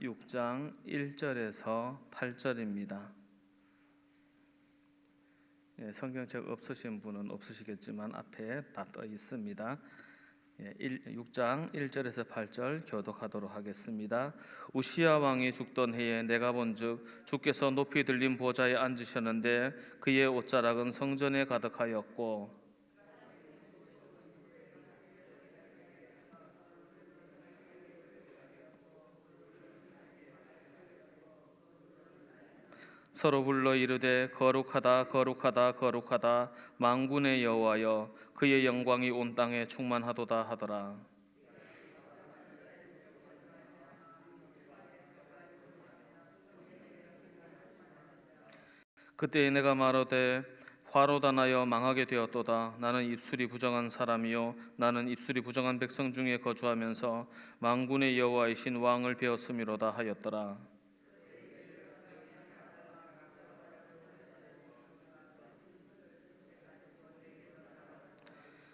6장 1절에서 8절입니다. 성경책 없으신 분은 없으시겠지만 앞에 다 떠 있습니다. 6장 1절에서 8절 교독하도록 하겠습니다. 우시야 왕이 죽던 해에 내가 본즉 주께서 높이 들린 보좌에 앉으셨는데 그의 옷자락은 성전에 가득하였고 서로 불러 이르되 거룩하다 거룩하다 거룩하다 만군의 여호와여 그의 영광이 온 땅에 충만하도다 하더라. 그때에 내가 말하되 화로다 나여 망하게 되었도다. 나는 입술이 부정한 사람이요 나는 입술이 부정한 백성 중에 거주하면서 만군의 여호와이신 왕을 배웠음이로다 하였더라.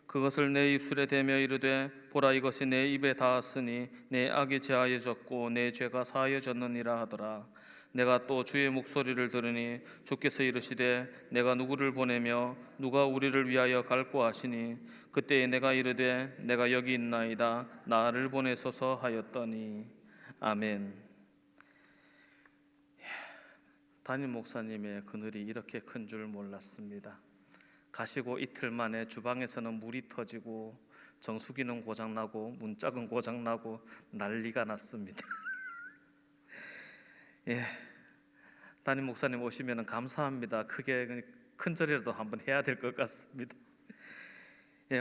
그것을 내 입술에 대며 이르되 보라 이것이 내 입에 닿았으니 내 악이 제하여졌고 내 죄가 사하여졌느니라 하더라. 내가 또 주의 목소리를 들으니 주께서 이르시되 내가 누구를 보내며 누가 우리를 위하여 갈고 하시니 그때에 내가 이르되 내가 여기 있나이다 나를 보내소서 하였더니 아멘. 담임 목사님의 그늘이 이렇게 큰 줄 몰랐습니다. 가시고 이틀 만에 주방에서는 물이 터지고 정수기는 고장나고 문짝은 고장나고 난리가 났습니다. 담임 목사님 오시면 감사합니다. 크게 큰절이라도 한번 해야 될 것 같습니다.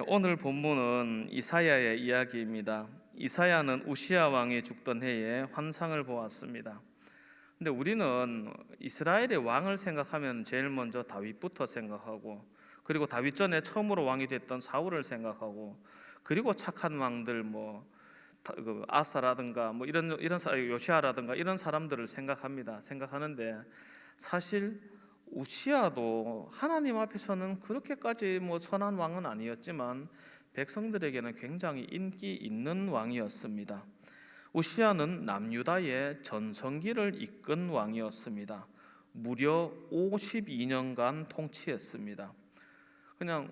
오늘 본문은 이사야의 이야기입니다. 이사야는 우시야 왕이 죽던 해에 환상을 보았습니다. 근데 우리는 이스라엘의 왕을 생각하면 제일 먼저 다윗부터 생각하고 그리고 다윗 전에 처음으로 왕이 됐던 사울을 생각하고 그리고 착한 왕들 아사라든가 이런 요시아라든가 이런 사람들을 생각하는데 사실 우시아도 하나님 앞에서는 그렇게까지 선한 왕은 아니었지만 백성들에게는 굉장히 인기 있는 왕이었습니다. 우시아는 남유다의 전성기를 이끈 왕이었습니다. 무려 52년간 통치했습니다. 그냥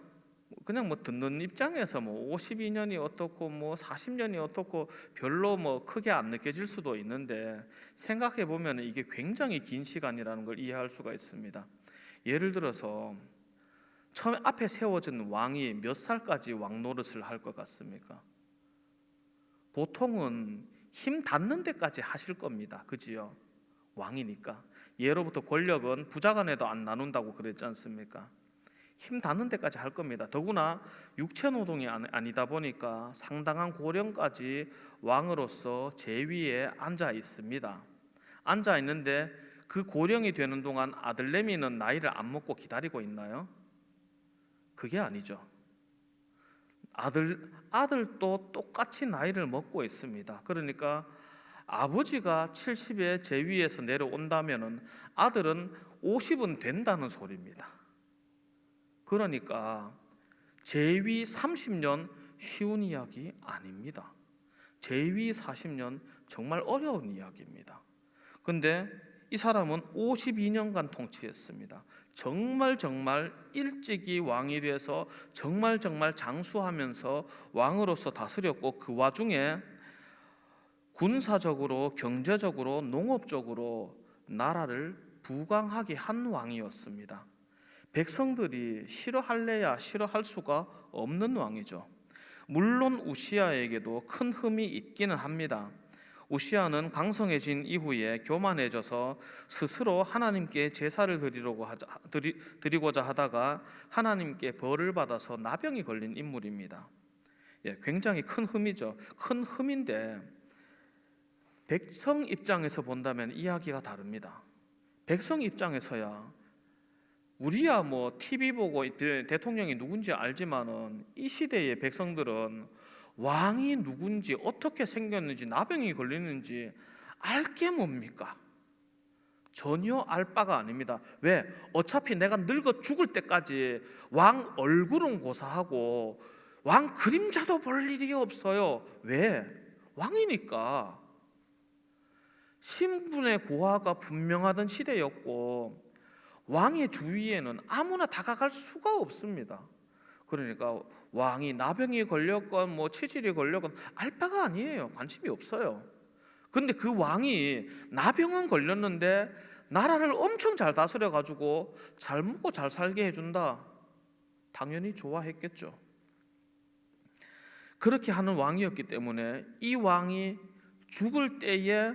듣는 입장에서 52년이 어떻고 40년이 어떻고 별로 크게 안 느껴질 수도 있는데 생각해 보면 이게 굉장히 긴 시간이라는 걸 이해할 수가 있습니다. 예를 들어서 처음에 앞에 세워진 왕이 몇 살까지 왕 노릇을 할 것 같습니까? 보통은 힘 닿는 데까지 하실 겁니다. 그지요? 왕이니까. 예로부터 권력은 부자간에도 안 나눈다고 그랬지 않습니까? 힘 닿는 데까지 할 겁니다. 더구나 육체노동이 아니다 보니까 상당한 고령까지 왕으로서 제위에 앉아 있습니다. 앉아 있는데 그 고령이 되는 동안 아들내미는 나이를 안 먹고 기다리고 있나요? 그게 아니죠. 아들도 똑같이 나이를 먹고 있습니다. 그러니까 아버지가 70에 제위에서 내려온다면 아들은 50은 된다는 소리입니다. 그러니까 제위 30년 쉬운 이야기 아닙니다. 제위 40년 정말 어려운 이야기입니다. 그런데 이 사람은 52년간 통치했습니다. 정말 일찍이 왕이 돼서 정말 장수하면서 왕으로서 다스렸고 그 와중에 군사적으로 경제적으로 농업적으로 나라를 부강하게 한 왕이었습니다. 백성들이 싫어할래야 싫어할 수가 없는 왕이죠. 물론 우시아에게도 큰 흠이 있기는 합니다. 우시아는 강성해진 이후에 교만해져서 스스로 하나님께 제사를 드리고자 하다가 하나님께 벌을 받아서 나병이 걸린 인물입니다. 굉장히 큰 흠이죠. 큰 흠인데 백성 입장에서 본다면 이야기가 다릅니다. 백성 입장에서야 우리야 TV 보고 대통령이 누군지 알지만은 이 시대의 백성들은 왕이 누군지 어떻게 생겼는지 나병이 걸리는지 알 게 뭡니까? 전혀 알 바가 아닙니다. 왜? 어차피 내가 늙어 죽을 때까지 왕 얼굴은 고사하고 왕 그림자도 볼 일이 없어요. 왜? 왕이니까. 신분의 고하가 분명하던 시대였고 왕의 주위에는 아무나 다가갈 수가 없습니다. 그러니까 왕이 나병이 걸렸건 뭐 치질이 걸렸건 알 바가 아니에요. 관심이 없어요. 근데 그 왕이 나병은 걸렸는데 나라를 엄청 잘 다스려 가지고 잘 먹고 잘 살게 해준다. 당연히 좋아했겠죠. 그렇게 하는 왕이었기 때문에 이 왕이 죽을 때에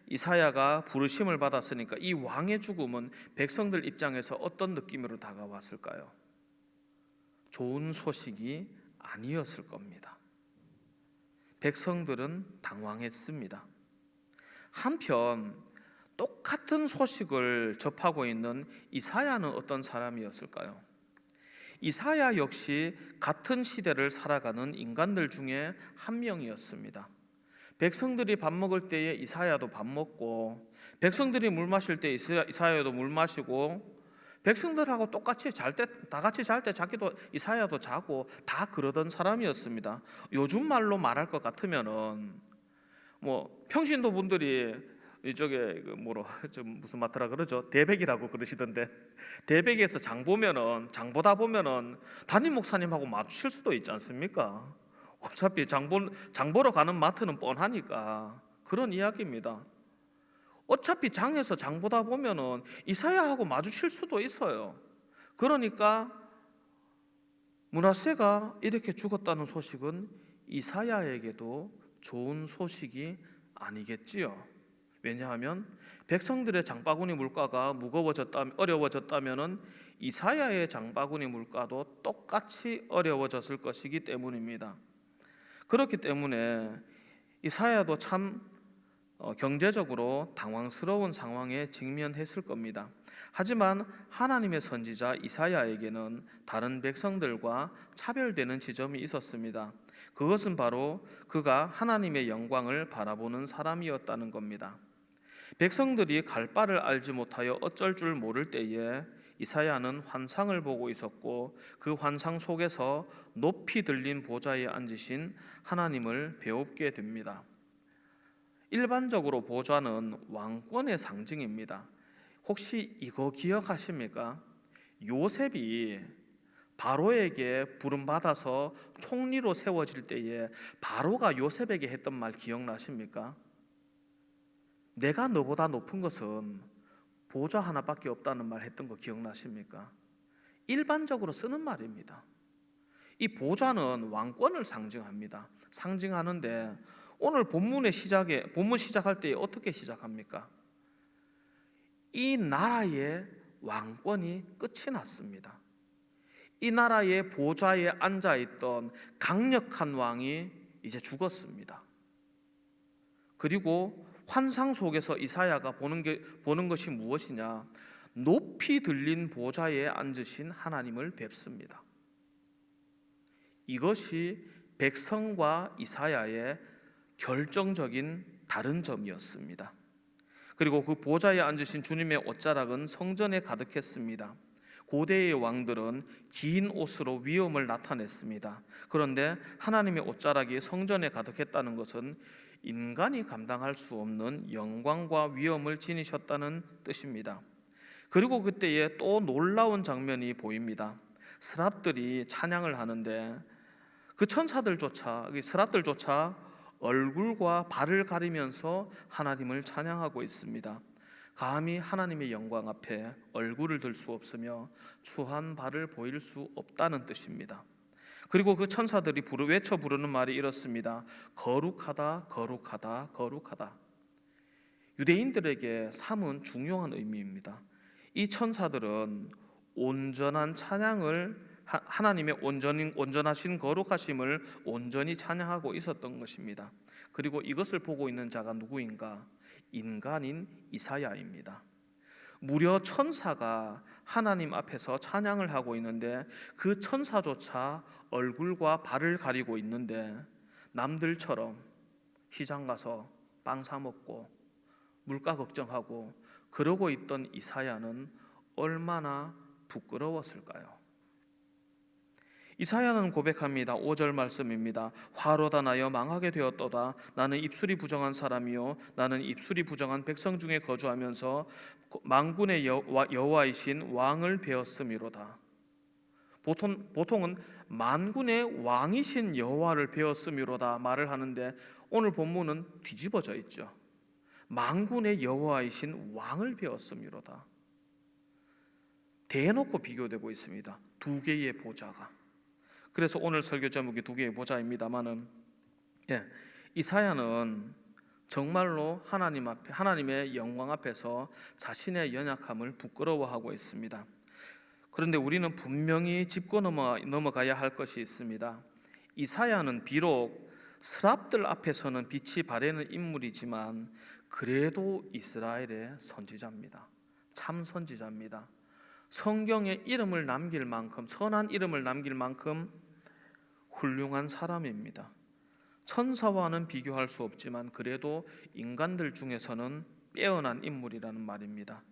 이사야가 부르심을 받았으니까 이 왕의 죽음은 백성들 입장에서 어떤 느낌으로 다가왔을까요? 좋은 소식이 아니었을 겁니다. 백성들은 당황했습니다. 한편 똑같은 소식을 접하고 있는 이사야는 어떤 사람이었을까요? 이사야 역시 같은 시대를 살아가는 인간들 중에 한 명이었습니다. 백성들이 밥 먹을 때에 이사야도 밥 먹고, 백성들이 물 마실 때 이사야도 물 마시고, 백성들하고 똑같이 다 같이 잘 때 자기도 이사야도 자고 다 그러던 사람이었습니다. 요즘 말로 말할 것 같으면은 뭐 평신도 분들이 이쪽에 무슨 마트라 그러죠? 대백이라고 그러시던데, 대백에서 장 보다 보면은 담임 목사님하고 마주칠 수도 있지 않습니까? 어차피 장 보러 가는 마트는 뻔하니까 그런 이야기입니다. 어차피 장에서 장 보다 보면은 이사야하고 마주칠 수도 있어요. 그러니까 므낫세가 이렇게 죽었다는 소식은 이사야에게도 좋은 소식이 아니겠지요. 왜냐하면 백성들의 장바구니 물가가 어려워졌다면은 이사야의 장바구니 물가도 똑같이 어려워졌을 것이기 때문입니다. 그렇기 때문에 이사야도 참 경제적으로 당황스러운 상황에 직면했을 겁니다. 하지만 하나님의 선지자 이사야에게는 다른 백성들과 차별되는 지점이 있었습니다. 그것은 바로 그가 하나님의 영광을 바라보는 사람이었다는 겁니다. 백성들이 갈 바를 알지 못하여 어쩔 줄 모를 때에 이사야는 환상을 보고 있었고, 그 환상 속에서 높이 들린 보좌에 앉으신 하나님을 배웁게 됩니다. 일반적으로 보좌는 왕권의 상징입니다. 혹시 이거 기억하십니까? 요셉이 바로에게 부름받아서 총리로 세워질 때에 바로가 요셉에게 했던 말 기억나십니까? 내가 너보다 높은 것은 보좌 하나밖에 없다는 말 했던 거 기억나십니까? 일반적으로 쓰는 말입니다. 이 보좌는 왕권을 상징하는데 오늘 본문 시작할 때 어떻게 시작합니까? 이 나라의 왕권이 끝이 났습니다. 이 나라의 보좌에 앉아있던 강력한 왕이 이제 죽었습니다. 그리고 환상 속에서 이사야가 보는 것이 무엇이냐? 높이 들린 보좌에 앉으신 하나님을 뵙습니다. 이것이 백성과 이사야의 결정적인 다른 점이었습니다. 그리고 그 보좌에 앉으신 주님의 옷자락은 성전에 가득했습니다. 고대의 왕들은 긴 옷으로 위엄을 나타냈습니다. 그런데 하나님의 옷자락이 성전에 가득했다는 것은 인간이 감당할 수 없는 영광과 위엄을 지니셨다는 뜻입니다. 그리고 그때에 또 놀라운 장면이 보입니다. 스랍들이 찬양을 하는데 그 스랍들조차 얼굴과 발을 가리면서 하나님을 찬양하고 있습니다. 감히 하나님의 영광 앞에 얼굴을 들 수 없으며 추한 발을 보일 수 없다는 뜻입니다. 그리고 그 천사들이 외쳐 부르는 말이 이렇습니다. 거룩하다, 거룩하다, 거룩하다. 유대인들에게 삼은 중요한 의미입니다. 이 천사들은 온전한 찬양을, 하나님의 온전하신 거룩하심을 온전히 찬양하고 있었던 것입니다. 그리고 이것을 보고 있는 자가 누구인가? 인간인 이사야입니다. 무려 천사가 하나님 앞에서 찬양을 하고 있는데 그 천사조차 얼굴과 발을 가리고 있는데, 남들처럼 시장 가서 빵 사 먹고 물가 걱정하고 그러고 있던 이사야는 얼마나 부끄러웠을까요? 이사야는 고백합니다. 5절 말씀입니다. 화로다 나여 망하게 되었도다. 나는 입술이 부정한 사람이요 나는 입술이 부정한 백성 중에 거주하면서 만군의 여호와이신 왕을 배웠음이로다. 보통은 만군의 왕이신 여호와를 배웠음이로다 말을 하는데 오늘 본문은 뒤집어져 있죠. 만군의 여호와이신 왕을 배웠음이로다. 대놓고 비교되고 있습니다. 두 개의 보좌가. 그래서 오늘 설교 제목이 두 개의 보좌입니다만은, 이사야는 정말로 하나님 앞에, 하나님의 영광 앞에서 자신의 연약함을 부끄러워하고 있습니다. 그런데 우리는 분명히 짚고 넘어가야 할 것이 있습니다. 이사야는 비록 스랍들 앞에서는 빛이 바래는 인물이지만 그래도 이스라엘의 선지자입니다. 참 선지자입니다. 성경에 이름을 남길 만큼, 선한 이름을 남길 만큼 훌륭한 사람입니다. 천사와는 비교할 수 없지만 그래도 인간들 중에서는 빼어난 인물이라는 말입니다.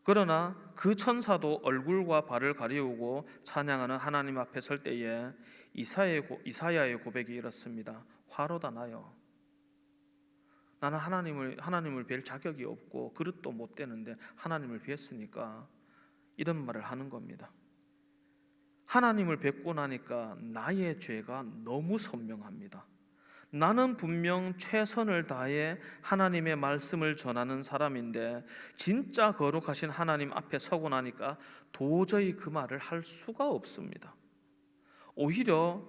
그러나 그 천사도 얼굴과 발을 가리우고 찬양하는 하나님 앞에 설 때에 이사야의 고백이 이렇습니다. 화로다 나요. 나는 하나님을 뵐 자격이 없고 그릇도 못 되는데 하나님을 뵀으니까 이런 말을 하는 겁니다. 하나님을 뵙고 나니까 나의 죄가 너무 선명합니다. 나는 분명 최선을 다해 하나님의 말씀을 전하는 사람인데 진짜 거룩하신 하나님 앞에 서고 나니까 도저히 그 말을 할 수가 없습니다. 오히려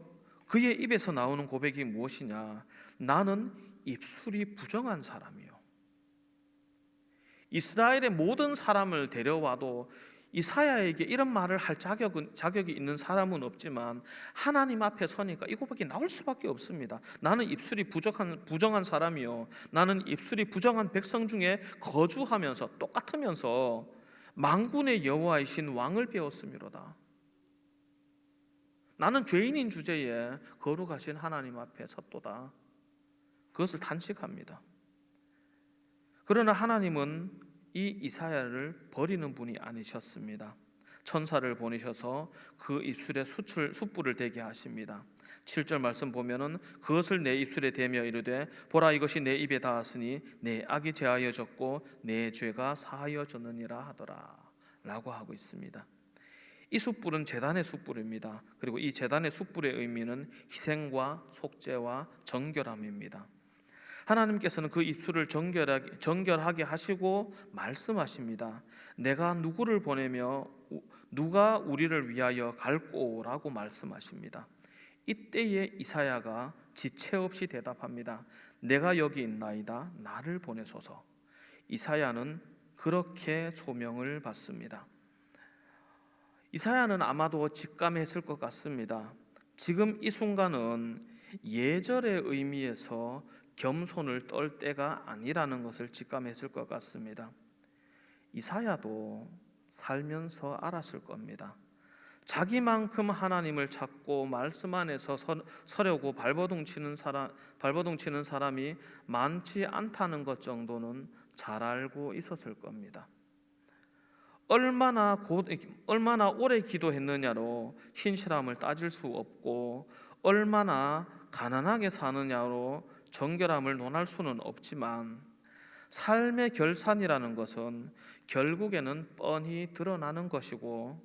그의 입에서 나오는 고백이 무엇이냐? 나는 입술이 부정한 사람이요. 이스라엘의 모든 사람을 데려와도 이사야에게 이런 말을 할 자격이 있는 사람은 없지만 하나님 앞에 서니까 이 고백이 나올 수밖에 없습니다. 나는 입술이 부정한 사람이요 나는 입술이 부정한 백성 중에 거주하면서 똑같으면서 만군의 여호와이신 왕을 배웠음이로다. 나는 죄인인 주제에 거룩하신 하나님 앞에 섰도다. 그것을 탄식합니다. 그러나 하나님은 이 이사야를 버리는 분이 아니셨습니다. 천사를 보내셔서 그 입술에 숯불을 대게 하십니다. 7절 말씀 보면은 그것을 내 입술에 대며 이르되 보라 이것이 내 입에 닿았으니 내 악이 제하여졌고 내 죄가 사하여졌느니라 하더라 라고 하고 있습니다. 이 숯불은 제단의 숯불입니다. 그리고 이 제단의 숯불의 의미는 희생과 속죄와 정결함입니다. 하나님께서는 그 입술을 정결하게 하시고 말씀하십니다. 내가 누구를 보내며 누가 우리를 위하여 갈꼬라고 말씀하십니다. 이때에 이사야가 지체 없이 대답합니다. 내가 여기 있나이다. 나를 보내소서. 이사야는 그렇게 소명을 받습니다. 이사야는 아마도 직감했을 것 같습니다. 지금 이 순간은 예절의 의미에서 겸손을 떨 때가 아니라는 것을 직감했을 것 같습니다. 이사야도 살면서 알았을 겁니다. 자기만큼 하나님을 찾고 말씀 안에서 서려고 발버둥 치는 사람이 많지 않다는 것 정도는 잘 알고 있었을 겁니다. 얼마나 오래 기도했느냐로 신실함을 따질 수 없고 얼마나 가난하게 사느냐로 정결함을 논할 수는 없지만 삶의 결산이라는 것은 결국에는 뻔히 드러나는 것이고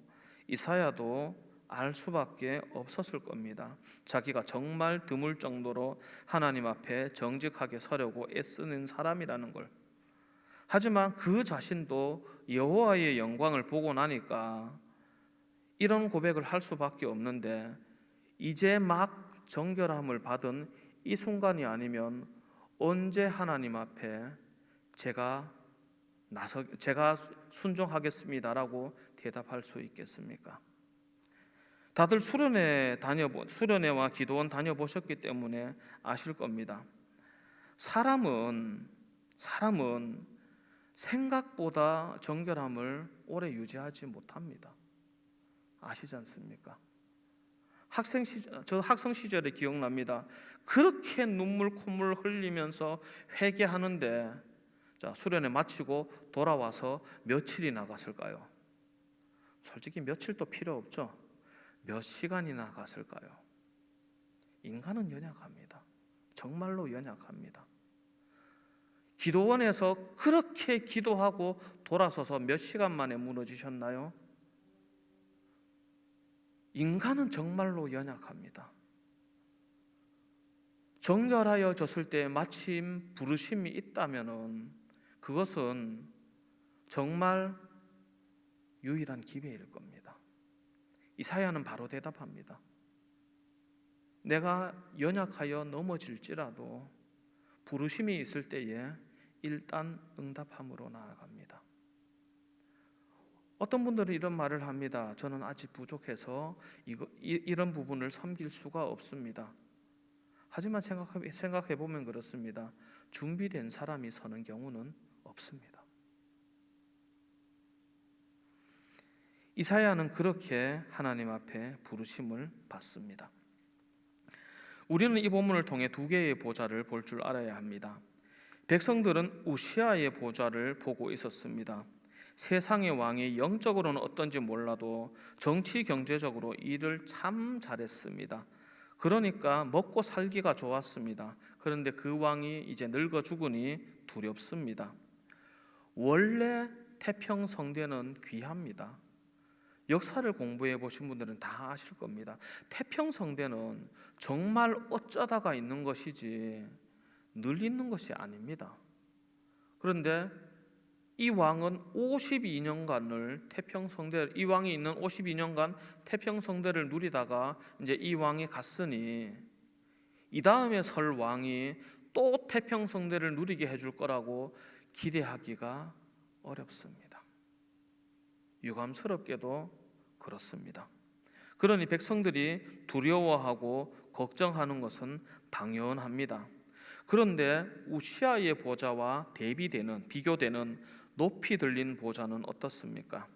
이사야도 알 수밖에 없었을 겁니다. 자기가 정말 드물 정도로 하나님 앞에 정직하게 서려고 애쓰는 사람이라는 걸. 하지만 그 자신도 여호와의 영광을 보고 나니까 이런 고백을 할 수밖에 없는데 이제 막 정결함을 받은 이 순간이 아니면 언제 하나님 앞에 제가 순종하겠습니다라고 대답할 수 있겠습니까? 다들 수련회와 기도원 다녀보셨기 때문에 아실 겁니다. 사람은 생각보다 정결함을 오래 유지하지 못합니다. 아시지 않습니까? 저 학생 시절에 기억납니다. 그렇게 눈물 콧물 흘리면서 회개하는데 수련회 마치고 돌아와서 며칠이 나갔을까요? 솔직히 며칠도 필요 없죠. 몇 시간이나 갔을까요? 인간은 연약합니다. 정말로 연약합니다. 기도원에서 그렇게 기도하고 돌아서서 몇 시간 만에 무너지셨나요? 인간은 정말로 연약합니다. 정결하여졌을 때 마침 부르심이 있다면 그것은 정말 유일한 기회일 겁니다. 이사야는 바로 대답합니다. 내가 연약하여 넘어질지라도 부르심이 있을 때에 일단 응답함으로 나아갑니다. 어떤 분들은 이런 말을 합니다. 저는 아직 부족해서 이런 부분을 섬길 수가 없습니다. 하지만 생각해 보면 그렇습니다. 준비된 사람이 서는 경우는 없습니다. 이사야는 그렇게 하나님 앞에 부르심을 받습니다. 우리는 이 본문을 통해 두 개의 보좌를 볼 줄 알아야 합니다. 백성들은 우시아의 보좌를 보고 있었습니다. 세상의 왕이 영적으로는 어떤지 몰라도 정치 경제적으로 일을 참 잘했습니다. 그러니까 먹고 살기가 좋았습니다. 그런데 그 왕이 이제 늙어 죽으니 두렵습니다. 원래 태평성대는 귀합니다. 역사를 공부해 보신 분들은 다 아실 겁니다. 태평성대는 정말 어쩌다가 있는 것이지 늘 있는 것이 아닙니다. 그런데 이 왕은 52년간을 이 왕이 있는 52년간 태평성대를 누리다가 이제 이 왕이 갔으니 이 다음에 설 왕이 또 태평성대를 누리게 해줄 거라고 기대하기가 어렵습니다. 유감스럽게도 그렇습니다. 그러니 백성들이 두려워하고 걱정하는 것은 당연합니다. 그런데 우시아의 보좌와 비교되는 높이 들린 보좌는 어떻습니까?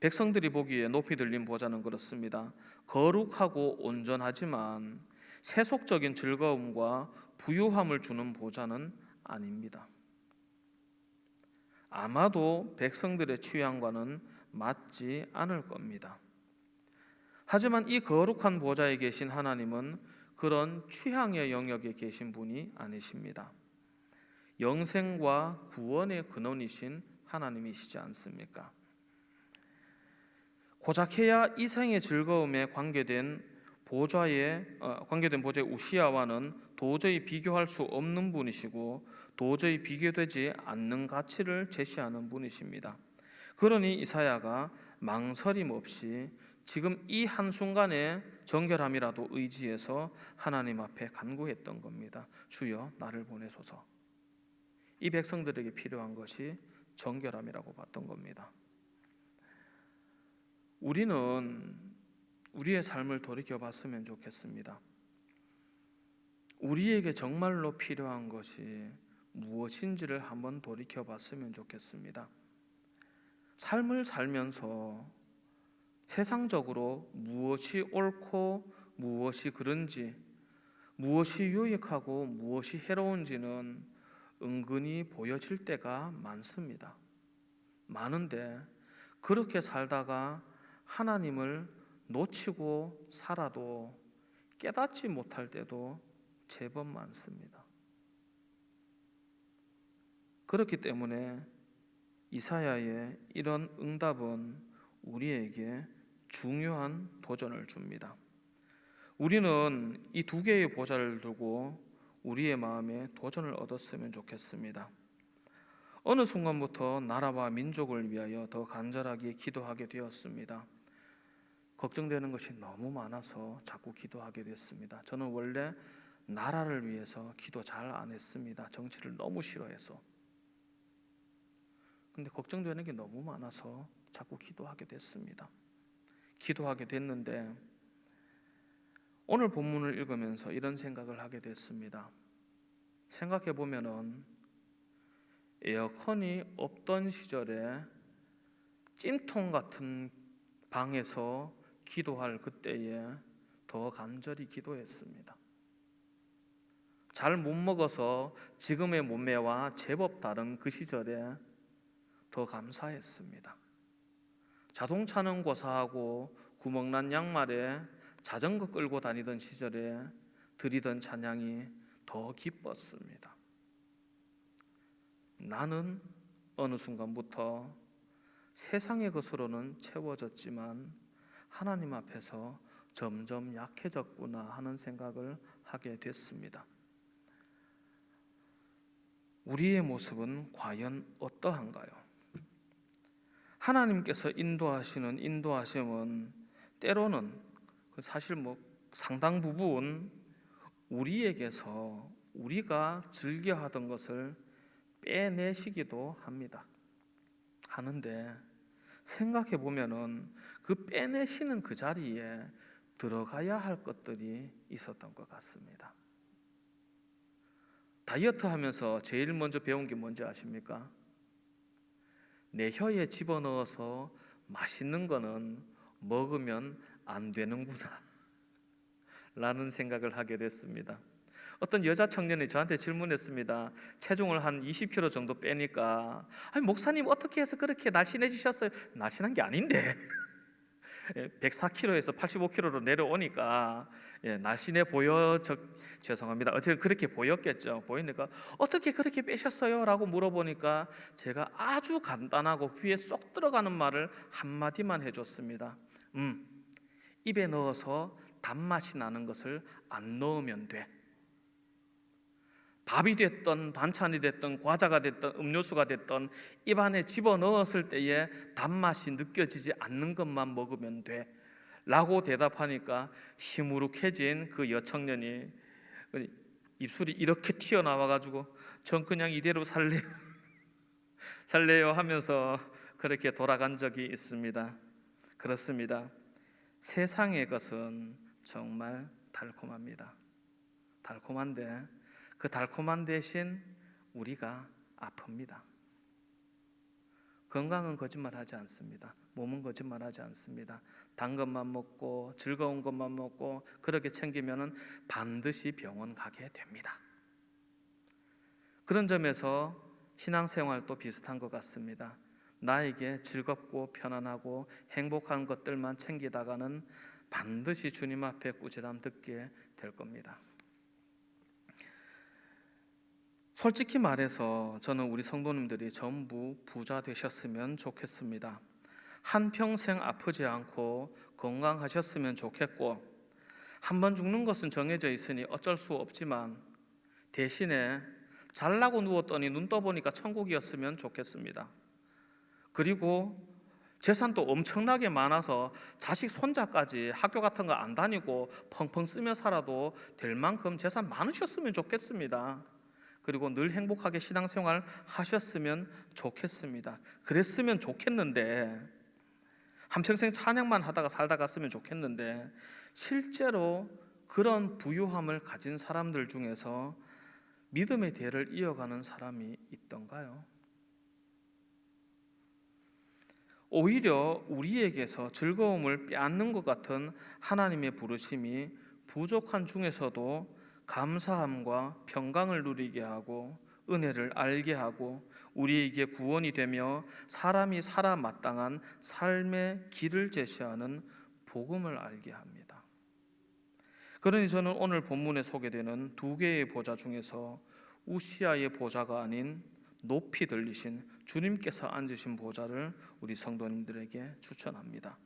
백성들이 보기에 높이 들린 보좌는 그렇습니다. 거룩하고 온전하지만 세속적인 즐거움과 부유함을 주는 보좌는 아닙니다. 아마도 백성들의 취향과는 맞지 않을 겁니다. 하지만 이 거룩한 보좌에 계신 하나님은 그런 취향의 영역에 계신 분이 아니십니다. 영생과 구원의 근원이신 하나님이시지 않습니까? 고작 해야 이 생의 즐거움에 관계된 보좌의 우시아와는 도저히 비교할 수 없는 분이시고 도저히 비교되지 않는 가치를 제시하는 분이십니다. 그러니 이사야가 망설임 없이 지금 이 한순간의 정결함이라도 의지해서 하나님 앞에 간구했던 겁니다. 주여 나를 보내소서. 이 백성들에게 필요한 것이 정결함이라고 봤던 겁니다. 우리는 우리의 삶을 돌이켜 봤으면 좋겠습니다. 우리에게 정말로 필요한 것이 무엇인지를 한번 돌이켜 봤으면 좋겠습니다. 삶을 살면서 세상적으로 무엇이 옳고 무엇이 그른지, 무엇이 유익하고 무엇이 해로운지는 은근히 보여질 때가 많습니다. 많은데 그렇게 살다가 하나님을 놓치고 살아도 깨닫지 못할 때도 제법 많습니다. 그렇기 때문에 이사야의 이런 응답은 우리에게 중요한 도전을 줍니다. 우리는 이 두 개의 보좌를 두고 우리의 마음에 도전을 얻었으면 좋겠습니다. 어느 순간부터 나라와 민족을 위하여 더 간절하게 기도하게 되었습니다. 걱정되는 것이 너무 많아서 자꾸 기도하게 됐습니다. 저는 원래 나라를 위해서 기도 잘 안 했습니다. 정치를 너무 싫어해서. 근데 걱정되는 게 너무 많아서 자꾸 기도하게 됐습니다. 기도하게 됐는데 오늘 본문을 읽으면서 이런 생각을 하게 됐습니다. 생각해 보면은 에어컨이 없던 시절에 찜통 같은 방에서 기도할 그때에 더 간절히 기도했습니다. 잘 못 먹어서 지금의 몸매와 제법 다른 그 시절에 더 감사했습니다. 자동차는 고사하고 구멍난 양말에 자전거 끌고 다니던 시절에 드리던 찬양이 더 기뻤습니다. 나는 어느 순간부터 세상의 것으로는 채워졌지만 하나님 앞에서 점점 약해졌구나 하는 생각을 하게 됐습니다. 우리의 모습은 과연 어떠한가요? 하나님께서 인도하시는 인도하심은 때로는 사실 상당 부분 우리에게서 우리가 즐겨하던 것을 빼내시기도 하는데 생각해 보면은 그 빼내시는 그 자리에 들어가야 할 것들이 있었던 것 같습니다. 다이어트 하면서 제일 먼저 배운 게 뭔지 아십니까? 내 혀에 집어넣어서 맛있는 거는 먹으면 안 되는구나 라는 생각을 하게 됐습니다. 어떤 여자 청년이 저한테 질문했습니다. 체중을 한 20kg 정도 빼니까 아니 목사님 어떻게 해서 그렇게 날씬해지셨어요? 날씬한 게 아닌데 104kg에서 85kg로 내려오니까 날씬해 죄송합니다. 어쨌든 그렇게 보였겠죠. 보이니까 어떻게 그렇게 빼셨어요? 라고 물어보니까 제가 아주 간단하고 귀에 쏙 들어가는 말을 한마디만 해줬습니다. 입에 넣어서 단맛이 나는 것을 안 넣으면 돼. 밥이 됐던 반찬이 됐던 과자가 됐던 음료수가 됐던 입안에 집어넣었을 때에 단맛이 느껴지지 않는 것만 먹으면 돼 라고 대답하니까 시무룩해진 그 여청년이 입술이 이렇게 튀어나와가지고 전 그냥 이대로 살래요 하면서 그렇게 돌아간 적이 있습니다. 그렇습니다. 세상의 것은 정말 달콤합니다. 달콤한데 그 달콤한 대신 우리가 아픕니다. 건강은 거짓말하지 않습니다. 몸은 거짓말하지 않습니다. 단 것만 먹고 즐거운 것만 먹고 그렇게 챙기면은 반드시 병원 가게 됩니다. 그런 점에서 신앙생활도 비슷한 것 같습니다. 나에게 즐겁고 편안하고 행복한 것들만 챙기다가는 반드시 주님 앞에 꾸지람 듣게 될 겁니다. 솔직히 말해서 저는 우리 성도님들이 전부 부자 되셨으면 좋겠습니다. 한평생 아프지 않고 건강하셨으면 좋겠고 한 번 죽는 것은 정해져 있으니 어쩔 수 없지만 대신에 잘나고 누웠더니 눈 떠보니까 천국이었으면 좋겠습니다. 그리고 재산도 엄청나게 많아서 자식 손자까지 학교 같은 거 안 다니고 펑펑 쓰며 살아도 될 만큼 재산 많으셨으면 좋겠습니다. 그리고 늘 행복하게 신앙생활 하셨으면 좋겠습니다. 그랬으면 좋겠는데 한평생 찬양만 하다가 살다 갔으면 좋겠는데 실제로 그런 부유함을 가진 사람들 중에서 믿음의 대를 이어가는 사람이 있던가요? 오히려 우리에게서 즐거움을 빼앗는 것 같은 하나님의 부르심이 부족한 중에서도 감사함과 평강을 누리게 하고 은혜를 알게 하고 우리에게 구원이 되며 사람이 살아 마땅한 삶의 길을 제시하는 복음을 알게 합니다. 그러니 저는 오늘 본문에 소개되는 두 개의 보좌 중에서 우시아의 보좌가 아닌 높이 들리신 주님께서 앉으신 보좌를 우리 성도님들에게 추천합니다.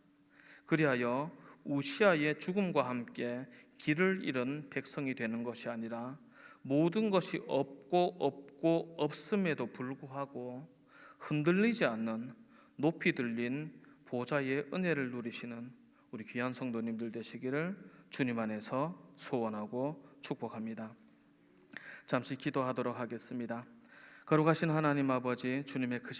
그리하여 우시아의 죽음과 함께 길을 잃은 백성이 되는 것이 아니라 모든 것이 없고 없음에도 불구하고 흔들리지 않는 높이 들린 보좌의 은혜를 누리시는 우리 귀한 성도님들 되시기를 주님 안에서 소원하고 축복합니다. 잠시 기도하도록 하겠습니다. 거룩하신 하나님 아버지, 주님의 크신